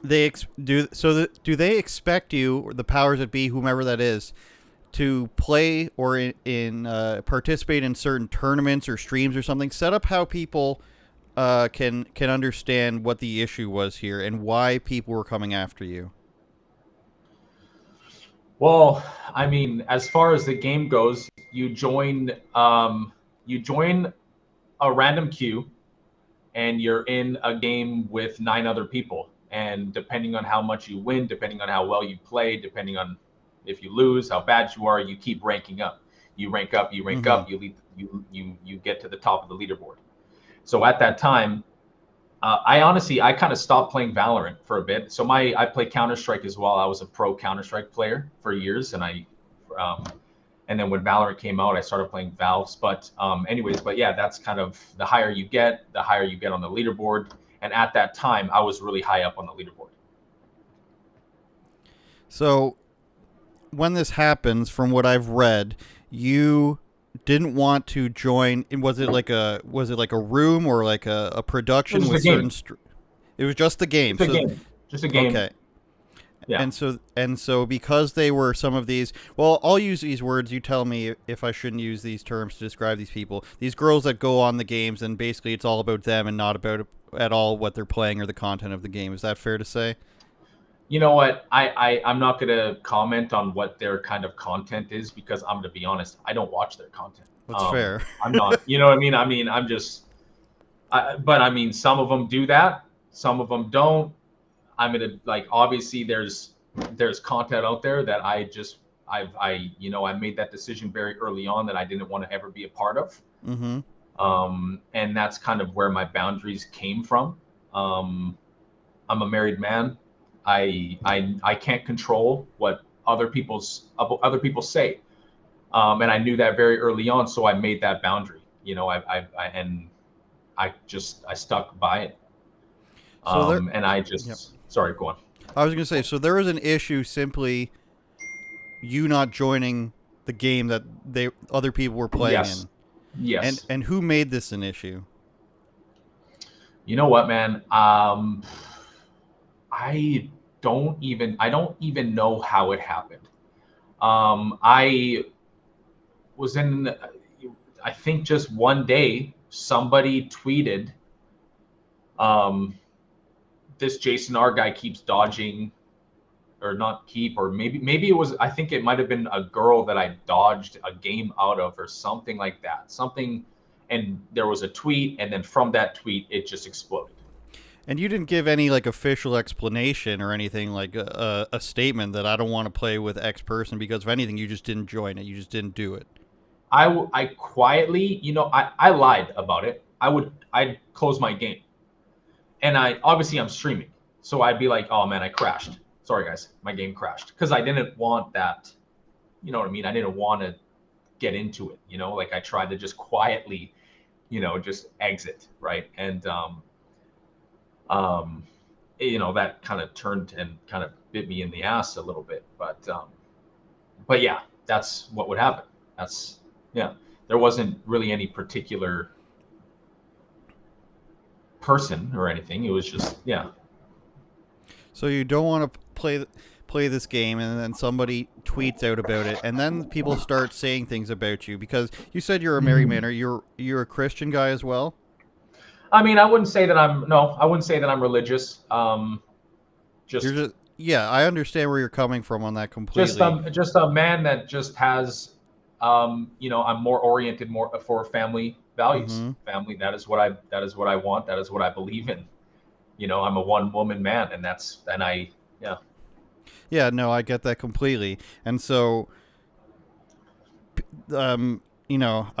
do they expect you, or the powers that be, whomever that is, to play or participate in certain tournaments or streams or something? Set up how people can understand what the issue was here and why people were coming after you. Well, I mean, as far as the game goes, you join a random queue, and you're in a game with 9 other people. And depending on how much you win, depending on how well you play, depending on if you lose, how bad you are, you keep ranking up. You rank up, you rank Mm-hmm. up, you get to the top of the leaderboard. So at that time, I kind of stopped playing Valorant for a bit. So I play Counter Strike as well. I was a pro Counter Strike player for years, um, and then when Valorant came out, I started playing Valves. But yeah, that's kind of the higher you get, on the leaderboard. And at that time, I was really high up on the leaderboard. So when this happens, from what I've read, you didn't want to join. Was it like a room or like a It was production just a with certain? game, It was just the game. just a So game, just a game. okay, Yeah. and so because they were some of these. Well, I'll use these words. You tell me if I shouldn't use these terms to describe these people. These girls that go on the games and basically it's all about them and not about at all what they're playing or the content of the game. Is that fair to say? You know what? I'm not gonna comment on what their kind of content is, because I'm gonna be honest, I don't watch their content. That's fair. I'm not, you know what I mean? I'm just, but I mean, some of them do that, some of them don't. I'm gonna, like, obviously there's content out there that I made that decision very early on that I didn't want to ever be a part of. Mm-hmm. And that's kind of where my boundaries came from. Um, I'm a married man. I can't control what other people say, and I knew that very early on. So I made that boundary. And I stuck by it. So there. And I Yep. just sorry, go on. I was gonna say. So there was an issue simply you not joining the game that they other people were playing Yes, in. And yes. and who made this an issue? You know what, man? I don't even know how it happened. I was in, I think just one day, somebody tweeted, um, this JasonR guy keeps dodging, or not keep, or maybe it was, I think it might have been a girl that I dodged a game out of, or something like that. Something, and there was a tweet, and then from that tweet, it just exploded. And you didn't give any like official explanation or anything like a statement that I don't want to play with X person because of anything. You just didn't join it. You just didn't do it. I quietly, I lied about it. I'd close my game, and I'm streaming, so I'd be like, oh man, I crashed. Sorry guys, my game crashed, because I didn't want that. You know what I mean? I didn't want to get into it. Like, I tried to just quietly, just exit, right? And um, that kind of turned and kind of bit me in the ass a little bit. But yeah, that's what would happen. That's Yeah. There wasn't really any particular person or anything. It was just, yeah. So you don't want to play this game, and then somebody tweets out about it, and then people start saying things about you because you said you're a married man. Or you're a Christian guy as well. I mean, I wouldn't say that I'm no, I wouldn't say that I'm religious. You're Just just yeah. I understand where you're coming from on that just completely. just a man that just has, I'm more oriented more for family values. Mm-hmm. Family, that is what I want. That is what I believe in. I'm a one woman man, and yeah. Yeah, no, I get that completely. And so, I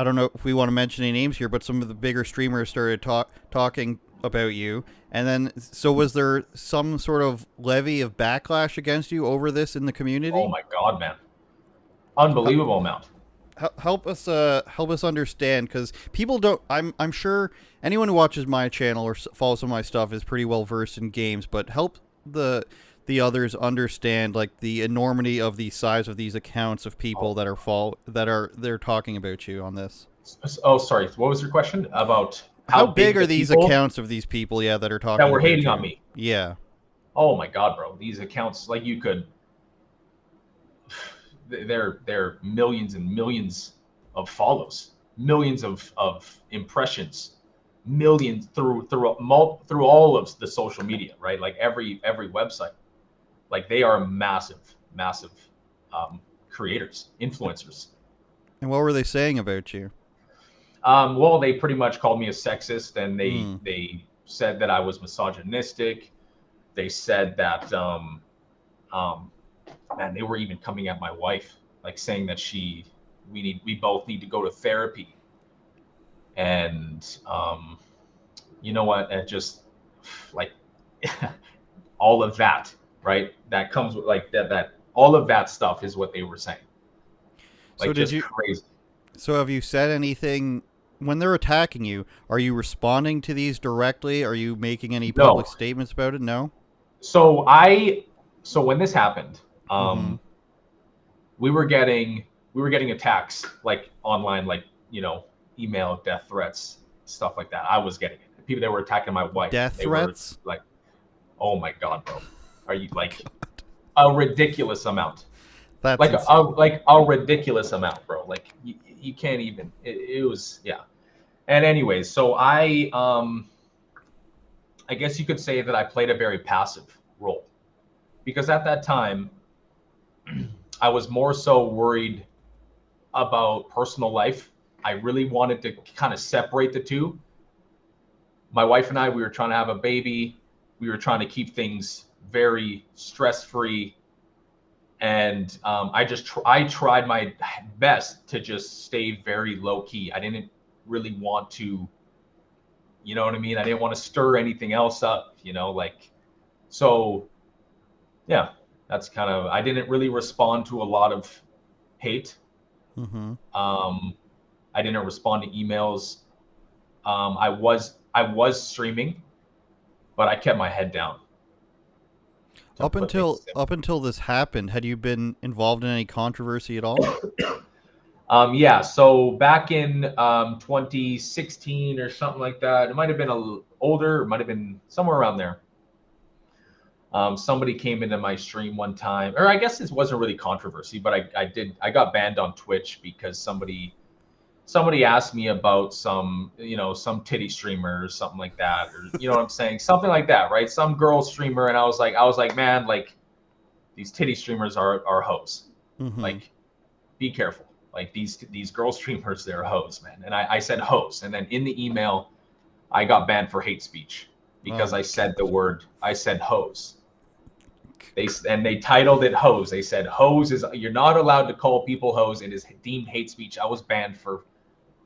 don't know if we want to mention any names here, but some of the bigger streamers started talking about you. And then, so was there some sort of levy of backlash against you over this in the Oh community? my God, man. H- Unbelievable amount. help us understand because people don't. I'm sure anyone who watches my channel or follows some of my stuff is pretty well versed in games, but help the others understand like the enormity of the size of these accounts of people Oh, that are they're talking about you on this. oh, sorry. What was your question about How how big big are the these people accounts of these people? Yeah, that are that talking were about hating on you. me? Yeah. Oh my God, bro. These accounts, like you could, they're millions and millions of follows, millions of impressions, millions through all of the social media, right? Like every website, like they are massive um, creators, influencers. And what were they saying about you? Well, they pretty much called me a sexist, and they Mm. they said that I was misogynistic. They said that um, man, they were even coming at my wife, like saying that we both need to go to therapy. And you know what? It just like all of that, right? That comes with like that all of that stuff is what they were saying. So Like did just you? crazy. So have you said anything when they're attacking you? Are you responding to these directly? Are you making any public No. statements about it? No. So I so when this happened, Mm-hmm. we were getting we were getting attacks like online, like email death threats, stuff like that. I was getting it. People that were attacking my wife. Death They were threats? like, "Oh my God, bro, are you like a ridiculous amount?" That's Like insane. a ridiculous amount, bro. Like you can't even. It was yeah. And anyways, so I guess you could say that I played a very passive role because at that time I was more so worried about personal life. I really wanted to kind of separate the two. My wife and I, we were trying to have a baby. We were trying to keep things very stress free, and I tried my best to just stay very low key. I didn't really want to, you know what I mean. I didn't want to stir anything else up, like so. Yeah, that's kind of. I didn't really respond to a lot of hate. Mm-hmm. Um, I didn't respond to emails. I was streaming, but I kept my head down to Up put things until simple. up until this happened, had you been involved in any controversy at all? Yeah, so back in 2016 or something like that, it might have been a little older, it might have been somewhere around there. Somebody came into my stream one time, or I guess this wasn't really controversy, but I got banned on Twitch because somebody asked me about some titty streamer or something like that, or you know what I'm saying, something like that, right? Some girl streamer, and I was like, man, like these titty streamers are hoes. Mm-hmm. Like, be careful. Like these girl streamers, they're hoes, man. And I said hoes, and then in the email, I got banned for hate speech because Oh, I said hose. They titled it hose. They said hose is you're not allowed to call people hose. It is deemed hate speech. I was banned for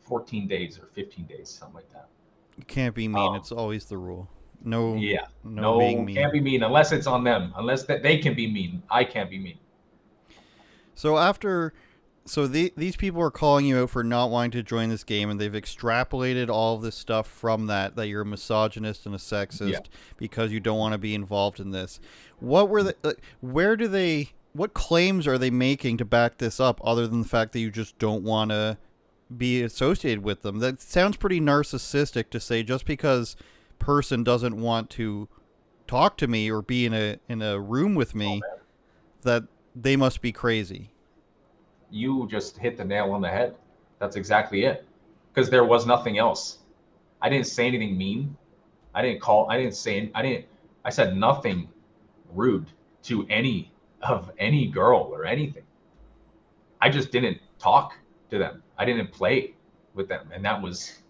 14 days or 15 days, something like that. you can't be mean. Um, It's always the rule. No, yeah, no being no, mean. can't be mean unless it's on them. Unless that they can be mean, I can't be mean. So after, so these people are calling you out for not wanting to join this game, and they've extrapolated all of this stuff from that you're a misogynist and a Yeah. sexist because you don't want to be involved in this. What were the? Where do they? What claims are they making to back this up, other than the fact that you just don't want to be associated with them? That sounds pretty narcissistic to say just because person doesn't want to talk to me or be in a room with Oh me man, that they must be crazy. you just hit the nail on the head. That's exactly it. Because there was nothing else. I didn't say anything mean. I didn't call. I didn't say. I didn't. I said nothing rude to any girl or anything. I just didn't talk to them. I didn't play with them, and that was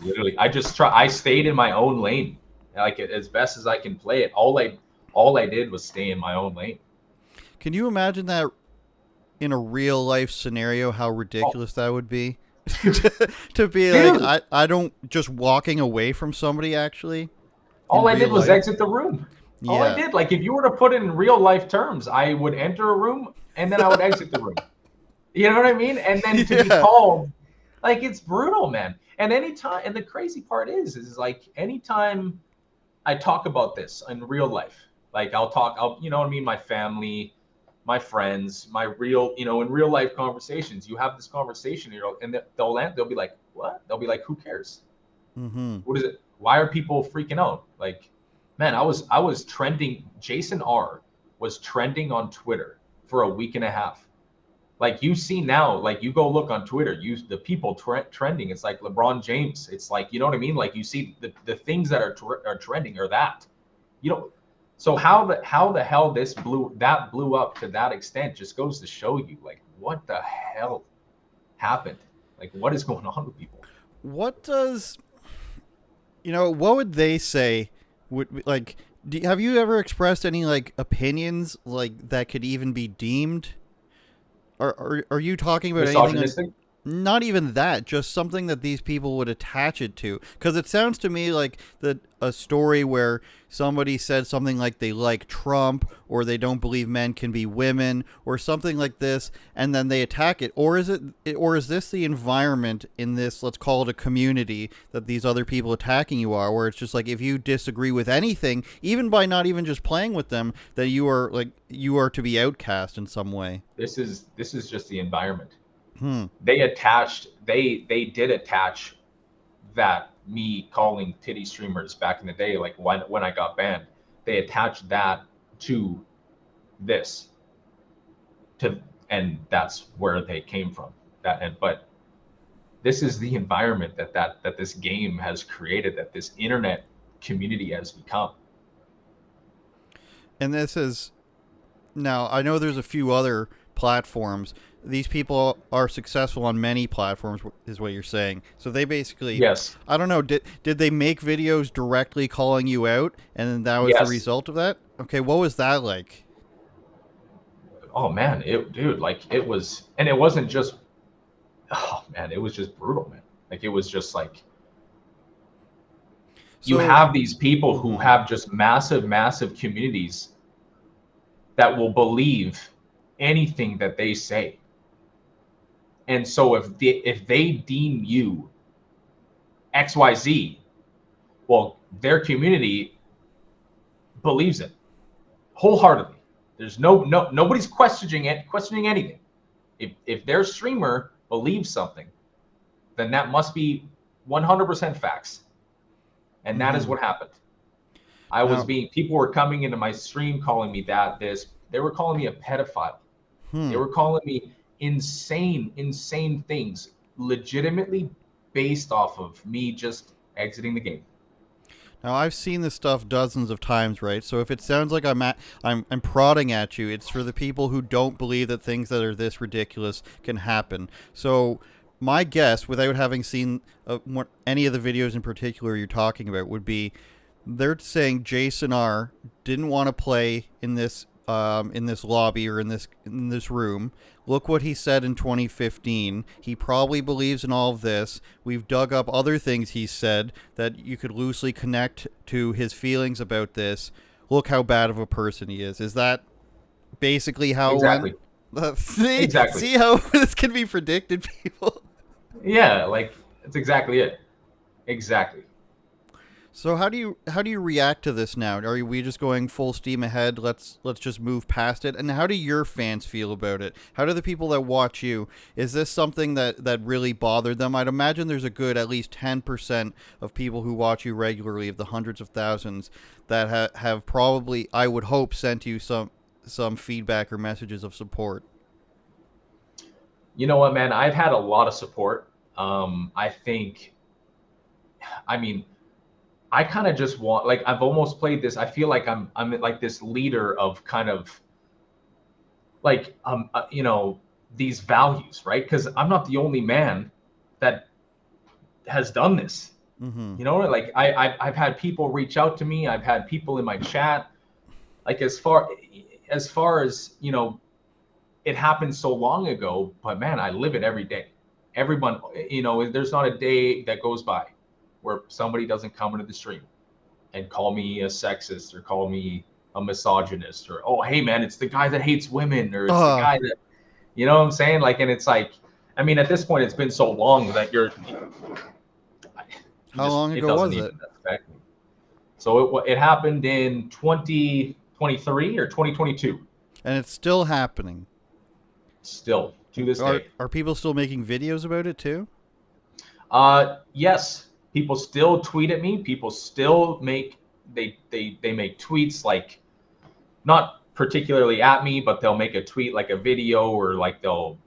literally. I stayed in my own lane, like as best as I can play it. All I did was stay in my own lane. Can you imagine that in a real life scenario? How Oh, ridiculous that would be dude, to be like dude. I don't just walking away from somebody actually in All I real did was life. exit the room. All I Yeah, did, like if you were to put it in real life terms, I would enter a room and then I would exit the room. You know what I mean? And then to be yeah. called, like it's brutal, man. And anytime, and the crazy part is like anytime I talk about this in real life, like you know what I mean, my family, my friends, my real, in real life conversations, you have this conversation, and they'll be like, what? They'll be like, who cares? Mm-hmm. What is it? Why are people freaking out? Like, man, I was trending. JasonR was trending on Twitter for a week and a half. Like you see now, like you go look on Twitter, the people trending. It's like LeBron James. It's like, you know what I mean? Like you see the things that are trending are that, you know. So how the hell blew up to that extent just goes to show you like what the hell happened. Like what is going on with people? What does what would they say? Would like? Have you ever expressed any like opinions like that could even be deemed? Are you talking about anything on, Misogynistic? not even that, just something that these people would attach it to? Because it sounds to me like a story where somebody said something like they like Trump or they don't believe men can be women or something like this, and then they attack it. Or is this the environment in this, let's call it a community, that these other people attacking you are, where it's just like if you disagree with anything, even by not even just playing with them, that you are to be outcast in some way? This is just the environment. Hmm. They did attach that me calling titty streamers back in the day, like when I got banned, they attached that to this to and that's where they came from. But this is the environment that this game has created, that this internet community has become. And this is now, I know there's a few other platforms. These people are successful on many platforms, is what you're saying. So they basically, Yes. I don't know, did they make videos directly calling you out, and then that was the Yes. result of that? Okay, what was that like? Oh man, dude, like it was, and it wasn't just, oh man, it was just brutal, man. Like it was just like you So, have these people who mhm. have just massive, massive communities that will believe anything that they say. And so if they deem you XYZ, well, their community believes it wholeheartedly. There's nobody's questioning anything. If their streamer believes something, then that must be 100% facts. And that is Mhm. what happened. Now, People were coming into my stream calling me they were calling me a pedophile. They hmm. were calling me insane, insane things, legitimately based off of me just exiting the game. Now I've seen this stuff dozens of times, right? So if it sounds like I'm prodding at you, it's for the people who don't believe that things that are this ridiculous can happen. So my guess, without having seen any of the videos in particular you're talking about, would be they're saying Jason R didn't want to play in this lobby or in this room. Look what he said in 2015. He probably believes in all of this. We've dug up other things he said that you could loosely connect to his feelings about this. Look how bad of a person he is. Is that basically how it went? Exactly. Exactly. See how this can be predicted, people. Yeah, like that's exactly it. Exactly. So how do you react to this now? Are we just going full steam ahead? Let's just move past it. And how do your fans feel about it? How do the people that watch you? Is this something that really bothered them? I'd imagine there's a good at least 10% of people who watch you regularly, of the hundreds of thousands, that have probably, I would hope, sent you some feedback or messages of support. You know what, man? I've had a lot of support. I think, I mean, I kind of just want, like, I've almost played this. I feel like I'm like this leader of kind of like these values, right? Because I'm not the only man that has done this. Mm-hmm. Like I've had people reach out to me. I've had people in my chat. Like as far as it happened so long ago, but man, I live it every day. Everyone, there's not a day that goes by where somebody doesn't come into the stream and call me a sexist or call me a misogynist or, oh, hey man, it's the guy that hates women, or it's the Uh, guy that, you know what I'm saying? Like, and it's like, I mean, at this point, it's been so long that how long it ago doesn't was it? even affect me. So it happened in 2023 or 2022. And it's still happening. Still to this day. Are people still making videos about it too? Yes, people still tweet at me. People still make they make tweets like not particularly at me, but they'll make a tweet like a video or like they'll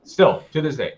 still to this day.